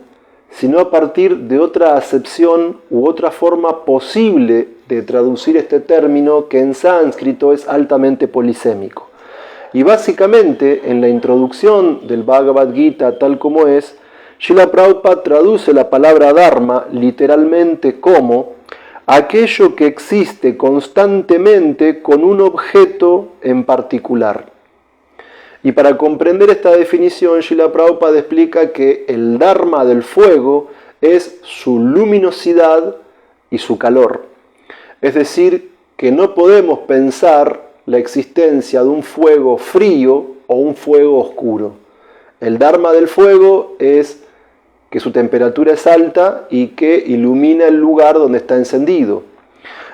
sino a partir de otra acepción u otra forma posible de traducir este término que en sánscrito es altamente polisémico. Y básicamente, en la introducción del Bhagavad Gita tal como es, Srila Prabhupada traduce la palabra Dharma literalmente como aquello que existe constantemente con un objeto en particular. Y para comprender esta definición, Srila Prabhupada explica que el Dharma del fuego es su luminosidad y su calor. Es decir, que no podemos pensar la existencia de un fuego frío o un fuego oscuro. El Dharma del fuego es que su temperatura es alta y que ilumina el lugar donde está encendido.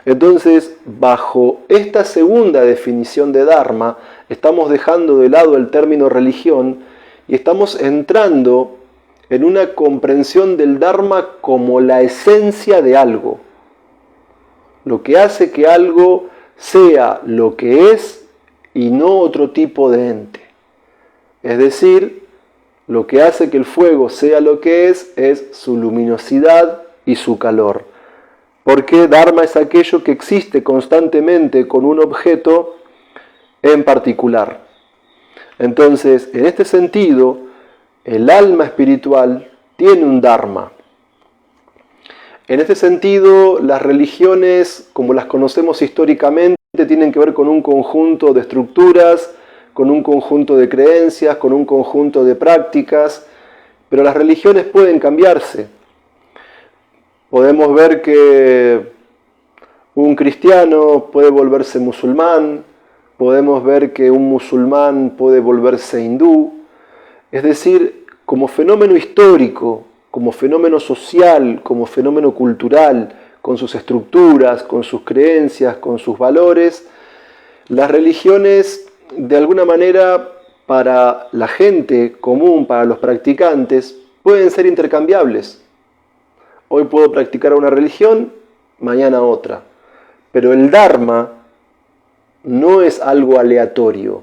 Entonces, bajo esta segunda definición de Dharma, estamos dejando de lado el término religión y estamos entrando en una comprensión del Dharma como la esencia de algo. Lo que hace que algo sea lo que es y no otro tipo de ente. Es decir, lo que hace que el fuego sea lo que es su luminosidad y su calor. porque Dharma es aquello que existe constantemente con un objeto en particular. Entonces, en este sentido, el alma espiritual tiene un Dharma. En este sentido, las religiones, como las conocemos históricamente, tienen que ver con un conjunto de estructuras, con un conjunto de creencias, con un conjunto de prácticas, pero las religiones pueden cambiarse. Podemos ver que un cristiano puede volverse musulmán, podemos ver que un musulmán puede volverse hindú. Es decir, como fenómeno histórico, como fenómeno social, como fenómeno cultural, con sus estructuras, con sus creencias, con sus valores, las religiones, de alguna manera, para la gente común, para los practicantes, pueden ser intercambiables. Hoy puedo practicar una religión, mañana otra. Pero el Dharma no es algo aleatorio.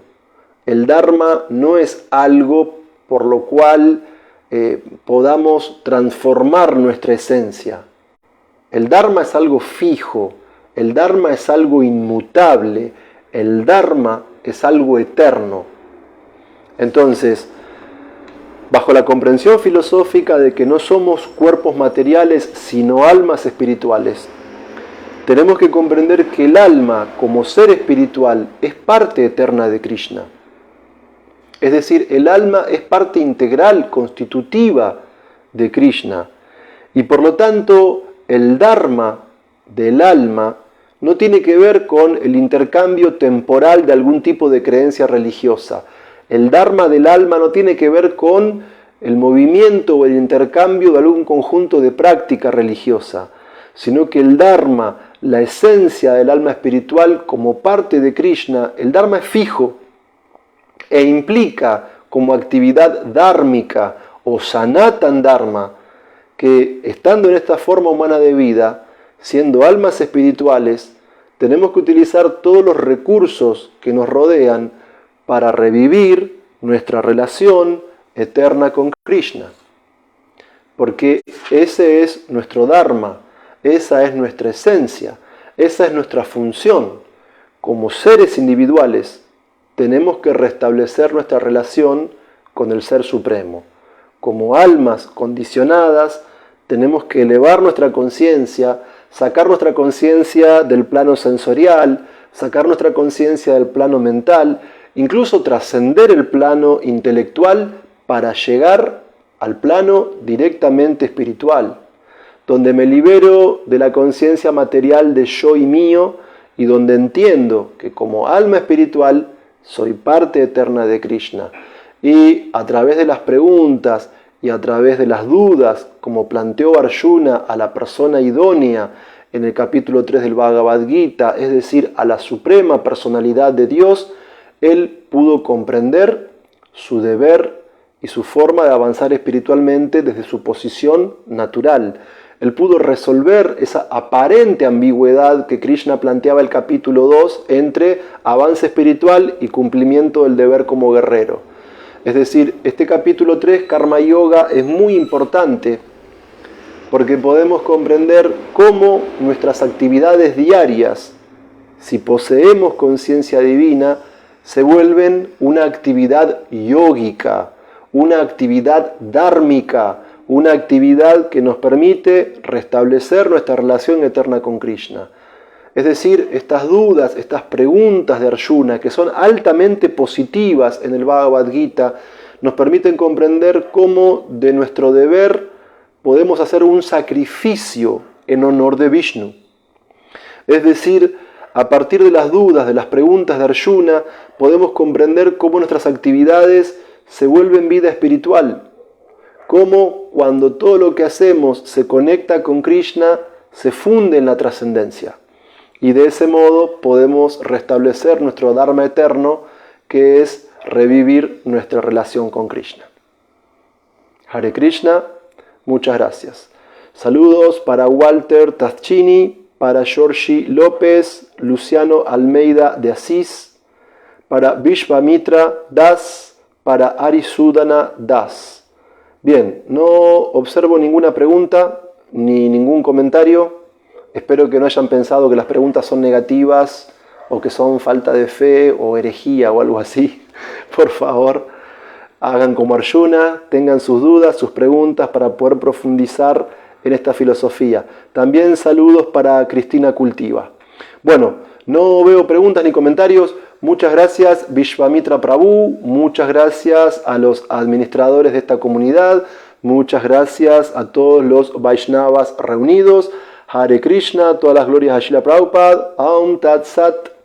El Dharma no es algo por lo cual podamos transformar nuestra esencia. El Dharma es algo fijo, el Dharma es algo inmutable, el Dharma es algo eterno. Entonces, bajo la comprensión filosófica de que no somos cuerpos materiales, sino almas espirituales, tenemos que comprender que el alma, como ser espiritual, es parte eterna de Krishna. Es decir, el alma es parte integral, constitutiva de Krishna. Y por lo tanto, el Dharma del alma no tiene que ver con el intercambio temporal de algún tipo de creencia religiosa. El Dharma del alma no tiene que ver con el movimiento o el intercambio de algún conjunto de práctica religiosa, sino que el Dharma, la esencia del alma espiritual como parte de Krishna, el Dharma es fijo e implica como actividad dhármica o sanatan dharma que estando en esta forma humana de vida, siendo almas espirituales, tenemos que utilizar todos los recursos que nos rodean para revivir nuestra relación eterna con Krishna. Porque ese es nuestro dharma, esa es nuestra esencia, esa es nuestra función. Como seres individuales, tenemos que restablecer nuestra relación con el Ser Supremo. Como almas condicionadas, tenemos que elevar nuestra conciencia, sacar nuestra conciencia del plano sensorial, sacar nuestra conciencia del plano mental, incluso trascender el plano intelectual para llegar al plano directamente espiritual, donde me libero de la conciencia material de yo y mío y donde entiendo que como alma espiritual soy parte eterna de Krishna. Y a través de las preguntas y a través de las dudas, como planteó Arjuna a la persona idónea en el capítulo 3 del Bhagavad Gita, es decir, a la suprema personalidad de Dios, él pudo comprender su deber y su forma de avanzar espiritualmente desde su posición natural. Él pudo resolver esa aparente ambigüedad que Krishna planteaba en el capítulo 2 entre avance espiritual y cumplimiento del deber como guerrero. Es decir, este capítulo 3, Karma Yoga, es muy importante porque podemos comprender cómo nuestras actividades diarias, si poseemos conciencia divina, se vuelven una actividad yógica, una actividad dhármica, una actividad que nos permite restablecer nuestra relación eterna con Krishna. Es decir, estas dudas, estas preguntas de Arjuna, que son altamente positivas en el Bhagavad Gita, nos permiten comprender cómo de nuestro deber podemos hacer un sacrificio en honor de Vishnu. Es decir, a partir de las dudas, de las preguntas de Arjuna, podemos comprender cómo nuestras actividades se vuelven vida espiritual. Cómo cuando todo lo que hacemos se conecta con Krishna, se funde en la trascendencia. Y de ese modo podemos restablecer nuestro Dharma eterno, que es revivir nuestra relación con Krishna. Hare Krishna, muchas gracias. Saludos para Walter Taschini, para Georgie López, Luciano Almeida de Asís, para Vishvamitra Das, para Arisudana Das. Bien, no observo ninguna pregunta ni ningún comentario. Espero que no hayan pensado que las preguntas son negativas o que son falta de fe o herejía o algo así. Por favor, hagan como Arjuna, tengan sus dudas, sus preguntas para poder profundizar en esta filosofía. También saludos para Cristina Cultiva. Bueno, no veo preguntas ni comentarios. Muchas gracias Vishvamitra Prabhu, muchas gracias a los administradores de esta comunidad, muchas gracias a todos los Vaishnavas reunidos. Hare Krishna, todas las glorias a Srila Prabhupada. Aum Tat Sat.